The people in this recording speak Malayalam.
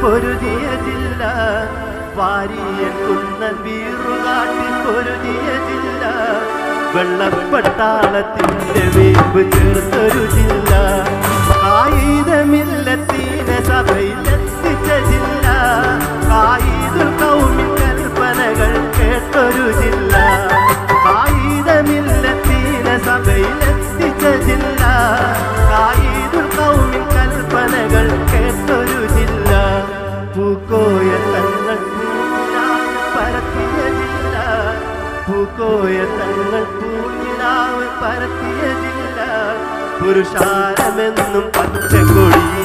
പൊരുതിയ ജില്ല, വാരിയൻ കുന്നൻ വീറുകാട്ടിൽ പൊരുതിയ ജില്ല, വെള്ളപ്പട്ടാളത്തിന്റെ വേമ്പ് ചേർത്തൊരു ജില്ല, ആയുധമില്ലത്തീനെ സഭയിലെത്തിച്ച ജില്ല, ആയുധ കൗമി കൽപ്പനകൾ കേട്ടൊരു ജില്ല, ആയുധമില്ലത്തീനെ സഭയിലെത്തിച്ച ജില്ല, ആയുധ കൗമി കൽപ്പനകൾ കേട്ടൊരു ജില്ല, പൂക്കോയ തങ്ങൾ പൂനിലാവ് പരത്തിയ ജില്ല, പൂക്കോയ തങ്ങൾ പൂനിലാവ് പരത്തിയ ജില്ല, പുരുഷാരമെന്നും പച്ചക്കൊടി